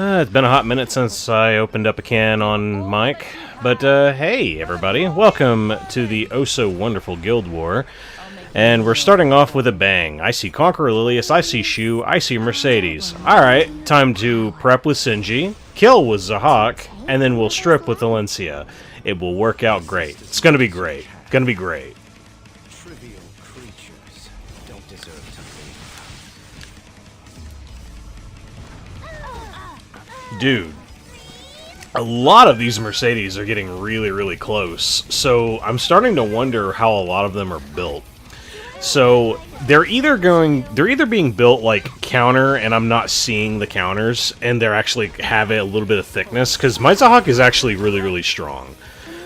It's been a hot minute since I opened up a can on mic, but hey everybody, welcome to the oh-so-wonderful Guild War, and we're starting off with a bang. I see Conqueror Lilias, I see Choux, I see Mercedes. Alright, time to prep with Sinji, kill with Zahhak, and then we'll strip with Alencia. It will work out great. It's gonna be great. Gonna be great. Trivial creatures don't deserve to live. Dude, a lot of these Mercedes are getting really close, so I'm starting to wonder how a lot of them are built. So they're either being built like counter, and I'm not seeing the counters, and they're actually have a little bit of thickness, because my Zahhak is actually really strong.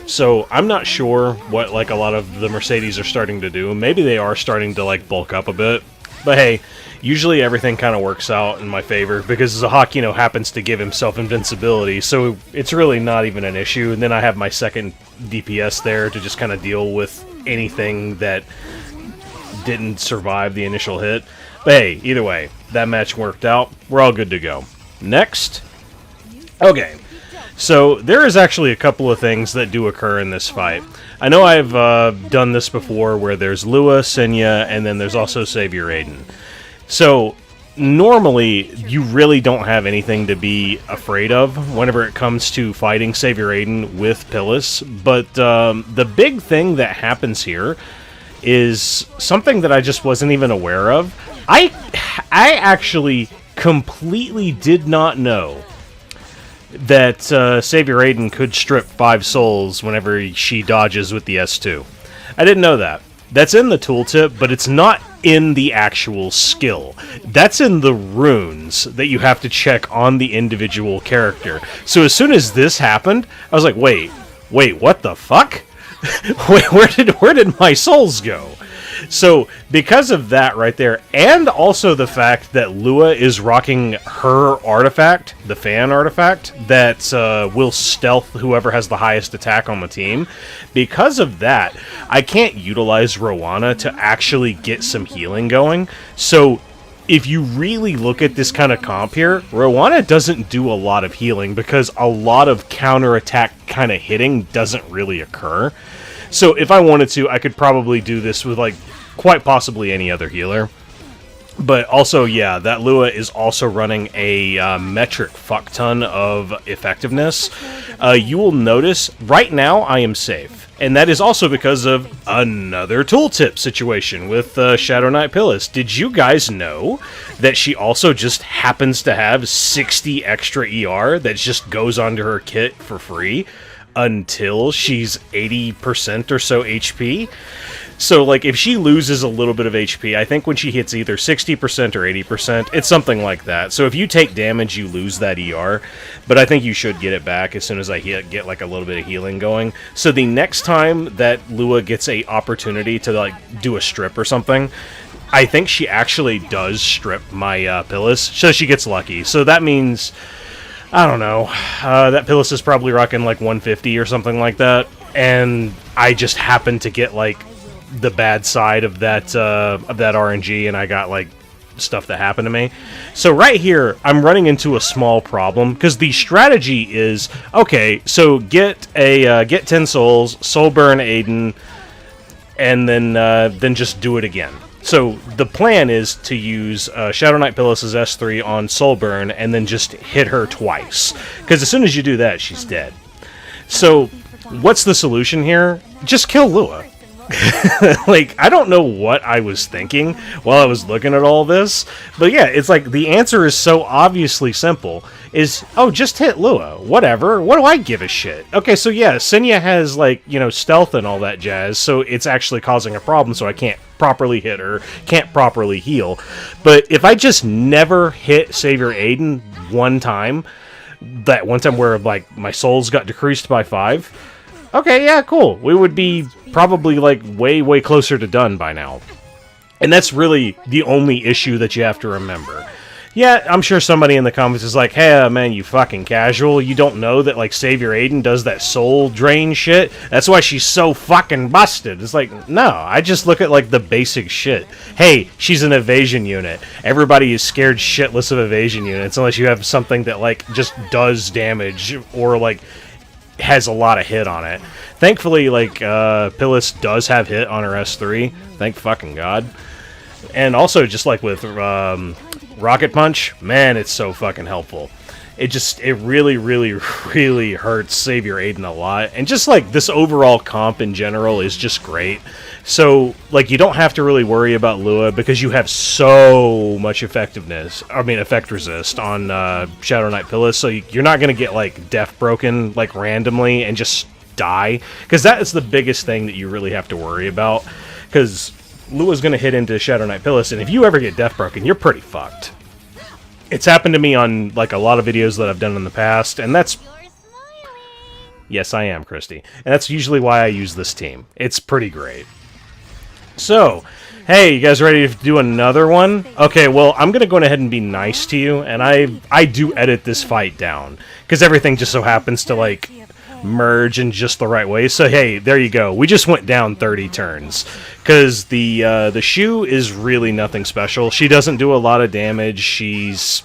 So I'm not sure what like a lot of the Mercedes are starting to do. Maybe they are starting to like bulk up a bit, but hey. Usually everything kind of works out in my favor, because Zahhak, you know, happens to give himself invincibility, so it's really not even an issue, and then I have my second DPS there to just kind of deal with anything that didn't survive the initial hit. But hey, either way, that match worked out. We're all good to go. Next. Okay. So there is actually a couple of things that do occur in this fight. I know I've done this before, where there's Lua, Senya, and then there's also Savior Adin. So, normally, you really don't have anything to be afraid of whenever it comes to fighting Savior Adin with Pyllis, but the big thing that happens here is something that I just wasn't even aware of. I actually completely did not know that Savior Adin could strip 5 souls whenever she dodges with the S2. I didn't know that. That's in the tooltip, but it's not in the actual skill. That's in the runes that you have to check on the individual character. So as soon as this happened, I was like, wait, what the fuck? Wait, where did my souls go? So, because of that right there, and also the fact that Lua is rocking her artifact, the fan artifact, that will stealth whoever has the highest attack on the team, because of that, I can't utilize Roana to actually get some healing going. So, if you really look at this kind of comp here, Roana doesn't do a lot of healing, because a lot of counterattack kind of hitting doesn't really occur. So if I wanted to, I could probably do this with, like, quite possibly any other healer. But also, yeah, that Lua is also running a metric fuck-ton of effectiveness. You will notice, right now, I am safe. And that is also because of another tooltip situation with Shadow Knight Pyllis. Did you guys know that she also just happens to have 60 extra ER that just goes onto her kit for free until she's 80% or so HP? So, like, if she loses a little bit of HP, I think when she hits either 60% or 80%, it's something like that. So if you take damage, you lose that ER, but I think you should get it back as soon as I get like, a little bit of healing going. So the next time that Lua gets a opportunity to, like, do a strip or something, I think she actually does strip my Pyllis, so she gets lucky. So that means, I don't know, that Pyllis is probably rocking, like, 150 or something like that, and I just happen to get, like, the bad side of that RNG, and I got like stuff that happened to me. So right here, I'm running into a small problem, because the strategy is, okay, so get 10 souls, soul burn Adin, and then just do it again. So the plan is to use Shadow Knight Pyllis' S3 on soul burn, and then just hit her twice, because as soon as you do that, she's dead. So what's the solution here? Just kill Lua. Like, I don't know what I was thinking while I was looking at all this, but yeah, it's like the answer is so obviously simple, is, oh, just hit Lua, whatever, what do I give a shit? Okay, so yeah, Senya has, like, you know, stealth and all that jazz, so it's actually causing a problem, so I can't properly hit her, can't properly heal. But if I just never hit Savior Adin one time, that one time where, like, my souls got decreased by 5, okay, yeah, cool. We would be probably, like, way closer to done by now. And that's really the only issue that you have to remember. Yeah, I'm sure somebody in the comments is like, hey, man, you fucking casual. You don't know that, like, Savior Adin does that soul drain shit? That's why she's so fucking busted. It's like, no, I just look at, like, the basic shit. Hey, she's an evasion unit. Everybody is scared shitless of evasion units unless you have something that, like, just does damage or, like, has a lot of hit on it. Thankfully, like, Pyllis does have hit on her S3. Thank fucking God. And also, just like with Rocket Punch, man, it's so fucking helpful. It really, really, really hurts Savior Adin a lot. And just like this overall comp in general is just great. So, like, you don't have to really worry about Lua because you have so much effect resist on Shadow Knight Pyllis. So you're not going to get, like, Death Broken, like, randomly and just die. Because that is the biggest thing that you really have to worry about. Because Lua's going to hit into Shadow Knight Pyllis, and if you ever get Death Broken, you're pretty fucked. It's happened to me on, like, a lot of videos that I've done in the past, and that's... Yes, I am, Christy. And that's usually why I use this team. It's pretty great. So, hey, you guys ready to do another one? Okay, well, I'm going to go ahead and be nice to you, and I do edit this fight down, because everything just so happens to, like, merge in just the right way. So hey, there you go. We just went down 30 turns because the Choux is really nothing special. She doesn't do a lot of damage. This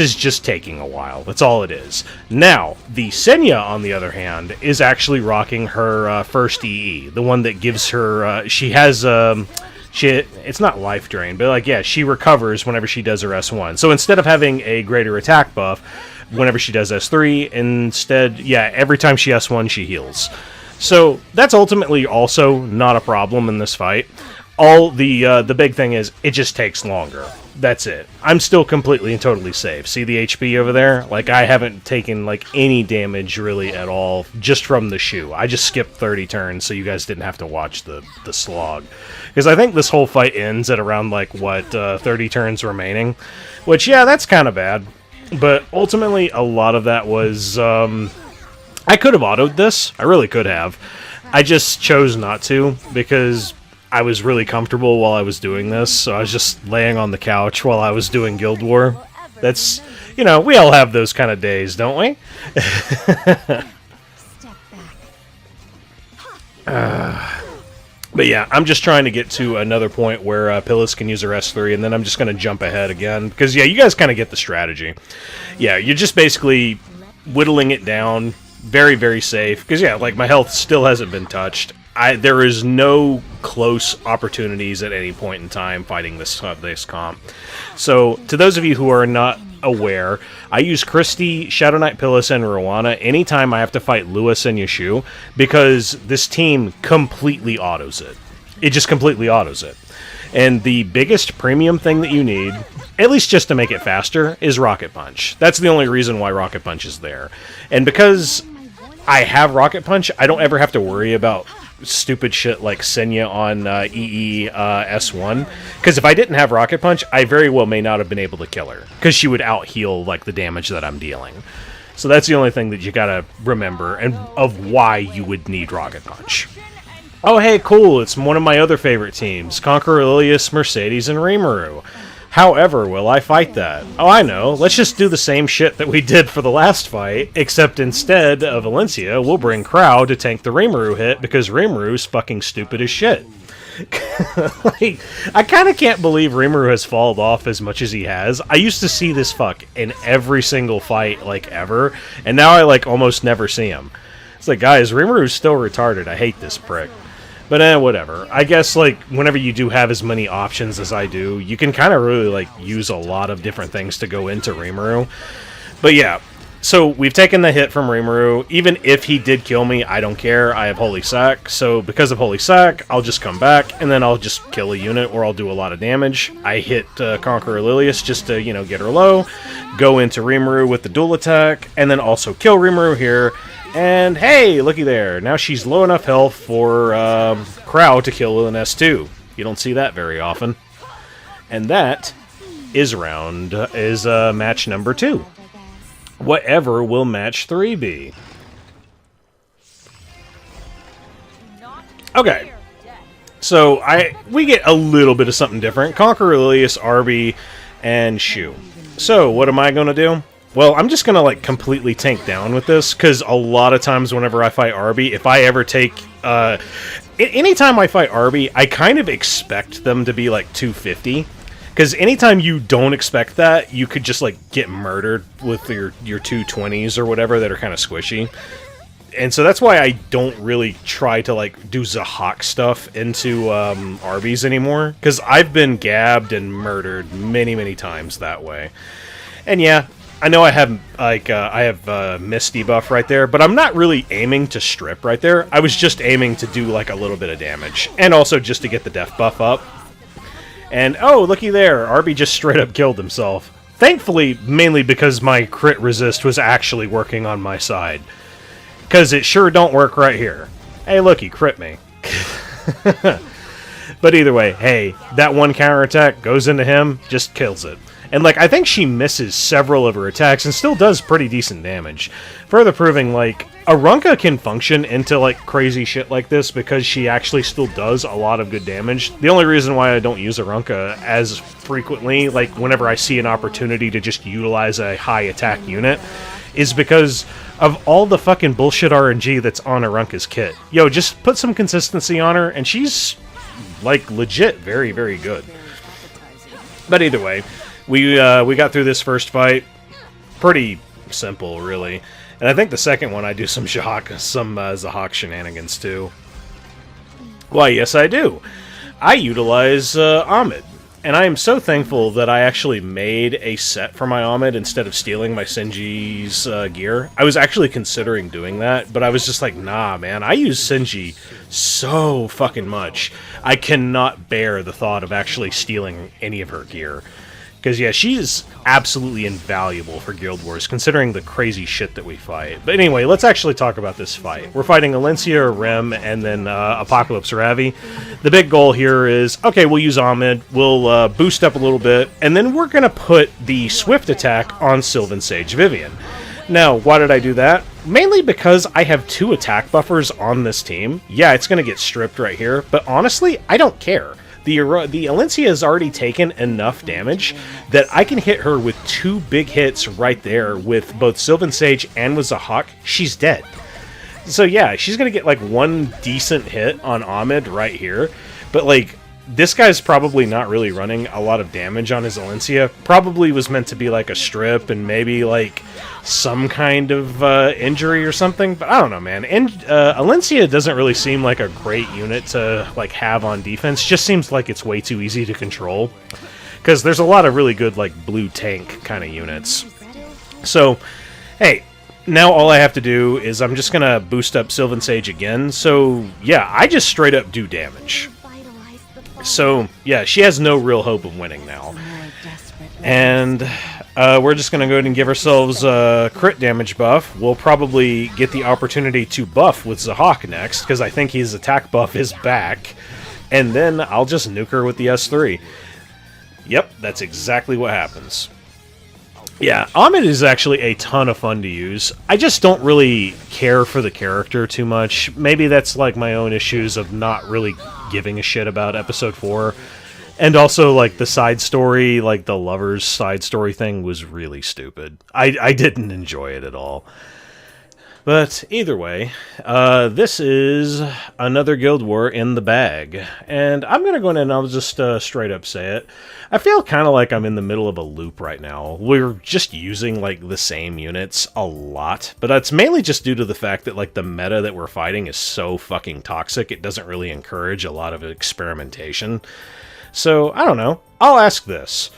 is just taking a while. That's all it is. Now, the Senya, on the other hand, is actually rocking her first EE, the one that gives her. She has it's not life drain, but like yeah, she recovers whenever she does her S1. So instead of having a greater attack buff whenever she does S3, instead, yeah, every time she S1, she heals. So that's ultimately also not a problem in this fight. All the big thing is, it just takes longer. That's it. I'm still completely and totally safe. See the HP over there? Like, I haven't taken, like, any damage really at all just from the Choux. I just skipped 30 turns so you guys didn't have to watch the slog. Because I think this whole fight ends at around, like, what, 30 turns remaining? Which, yeah, that's kind of bad. But ultimately, a lot of that was, I could have autoed this. I really could have. I just chose not to, because I was really comfortable while I was doing this, so I was just laying on the couch while I was doing Guild War. That's, you know, we all have those kind of days, don't we? But yeah, I'm just trying to get to another point where Pyllis can use her S3, and then I'm just going to jump ahead again. Because, yeah, you guys kind of get the strategy. Yeah, you're just basically whittling it down. Very, very safe. Because, yeah, like, my health still hasn't been touched. There is no close opportunities at any point in time fighting this comp. So, to those of you who are not aware, I use Christy, Shadow Knight Pyllis, and Roana anytime I have to fight Lewis and Choux, because this team completely autos it. It just completely autos it. And the biggest premium thing that you need, at least just to make it faster, is Rocket Punch. That's the only reason why Rocket Punch is there. And because I have Rocket Punch, I don't ever have to worry about stupid shit like Senya on EE S1, because if I didn't have Rocket Punch, I very well may not have been able to kill her, because she would out-heal like the damage that I'm dealing. So that's the only thing that you gotta remember, and of why you would need Rocket Punch. Oh hey, cool, it's one of my other favorite teams, Conqueror, Lilias, Mercedes, and Rimuru. However, will I fight that? Oh, I know. Let's just do the same shit that we did for the last fight, except instead of Alencia, we'll bring Krau to tank the Rimuru hit, because Rimuru's fucking stupid as shit. Like, I kind of can't believe Rimuru has fallen off as much as he has. I used to see this fuck in every single fight, like, ever, and now I, like, almost never see him. It's like, guys, Rimuru's still retarded. I hate this prick. But whatever. I guess, like, whenever you do have as many options as I do, you can kind of really, like, use a lot of different things to go into Rimuru. But yeah, so we've taken the hit from Rimuru. Even if he did kill me, I don't care. I have Holy Sack. So because of Holy Sack, I'll just come back, and then I'll just kill a unit, or I'll do a lot of damage. I hit Conqueror Lilias just to, you know, get her low. Go into Rimuru with the dual attack, and then also kill Rimuru here. And hey, looky there. Now she's low enough health for Krau to kill with an S2. You don't see that very often. And that is match number 2. Whatever will match 3 be? Okay. So we get a little bit of something different. Conqueror, Lilias, Arby, and Choux. So, what am I going to do? Well, I'm just going to, like, completely tank down with this, because a lot of times whenever I fight Arby, if I ever take... anytime I fight Arby, I kind of expect them to be, like, 250. Because anytime you don't expect that, you could just, like, get murdered with your 220s or whatever that are kind of squishy. And so that's why I don't really try to, like, do Zahhak stuff into Arby's anymore. Because I've been gabbed and murdered many, many times that way. And yeah, I know I have, like, Mist debuff right there, but I'm not really aiming to strip right there. I was just aiming to do, like, a little bit of damage. And also just to get the death buff up. And, oh, looky there, Arby just straight up killed himself. Thankfully, mainly because my crit resist was actually working on my side. Because it sure don't work right here. Hey, look, he crit me. But either way, hey, that one counterattack goes into him, just kills it. And, like, I think she misses several of her attacks and still does pretty decent damage. Further proving, like, Arunca can function into, like, crazy shit like this because she actually still does a lot of good damage. The only reason why I don't use Arunca as frequently, like, whenever I see an opportunity to just utilize a high attack unit, is because of all the fucking bullshit RNG that's on Arunca's kit. Yo, just put some consistency on her, and she's, like, legit very, very good. But either way... We got through this first fight pretty simple, really. And I think the second one I do some Zahhak shenanigans too. Why, yes I do. I utilize Ahmed. And I am so thankful that I actually made a set for my Ahmed instead of stealing my Senji's gear. I was actually considering doing that, but I was just like, nah, man, I use Senji so fucking much. I cannot bear the thought of actually stealing any of her gear. Because, yeah, she's absolutely invaluable for Guild Wars, considering the crazy shit that we fight. But anyway, let's actually talk about this fight. We're fighting Alencia, Rem, and then Apocalypse Ravi. The big goal here is, okay, we'll use Ahmed, we'll boost up a little bit, and then we're going to put the Swift attack on Sylvan Sage Vivian. Now, why did I do that? Mainly because I have 2 attack buffers on this team. Yeah, it's going to get stripped right here, but honestly, I don't care. The Alencia has already taken enough damage that I can hit her with 2 big hits right there with both Sylvan Sage and with Zahhak. She's dead. So yeah, she's going to get like 1 decent hit on Ahmed right here. But like, this guy's probably not really running a lot of damage on his Alencia. Probably was meant to be like a strip and maybe like some kind of injury or something. But I don't know, man. Alencia doesn't really seem like a great unit to like have on defense. Just seems like it's way too easy to control. Because there's a lot of really good like blue tank kind of units. So, hey, now all I have to do is I'm just going to boost up Sylvan Sage again. So, yeah, I just straight up do damage. So, yeah, she has no real hope of winning now. And we're just going to go ahead and give ourselves a crit damage buff. We'll probably get the opportunity to buff with Zahhak next, because I think his attack buff is back. And then I'll just nuke her with the S3. Yep, that's exactly what happens. Yeah, Ahmed is actually a ton of fun to use. I just don't really care for the character too much. Maybe that's like my own issues of not really giving a shit about episode 4. And also, like, the side story, like the lovers side story thing was really stupid. I didn't enjoy it at all. But either way, this is another Guild War in the bag. And I'm going to go in and I'll just straight up say it. I feel kind of like I'm in the middle of a loop right now. We're just using, like, the same units a lot. But that's mainly just due to the fact that, like, the meta that we're fighting is so fucking toxic. It doesn't really encourage a lot of experimentation. So, I don't know. I'll ask this.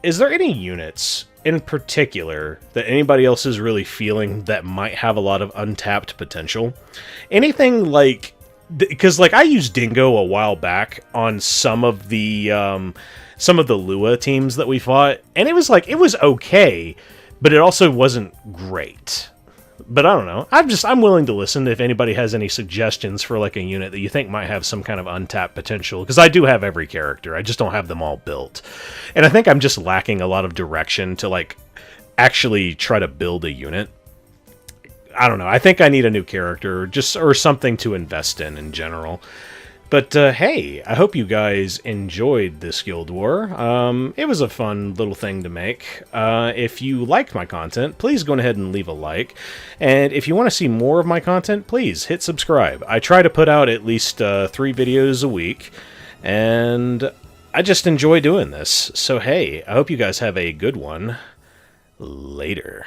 Is there any units in particular that anybody else is really feeling that might have a lot of untapped potential? Anything like... Because, like, I used Dingo a while back on some of the Lua teams that we fought, and it was, like, it was okay, but it also wasn't great. But I don't know. I'm willing to listen if anybody has any suggestions for, like, a unit that you think might have some kind of untapped potential, because I do have every character. I just don't have them all built. And I think I'm just lacking a lot of direction to, like, actually try to build a unit. I don't know. I think I need a new character, or something to invest in general. But hey, I hope you guys enjoyed this Guild War. It was a fun little thing to make. If you liked my content, please go ahead and leave a like. And if you want to see more of my content, please hit subscribe. I try to put out at least 3 videos a week, and I just enjoy doing this. So hey, I hope you guys have a good one. Later.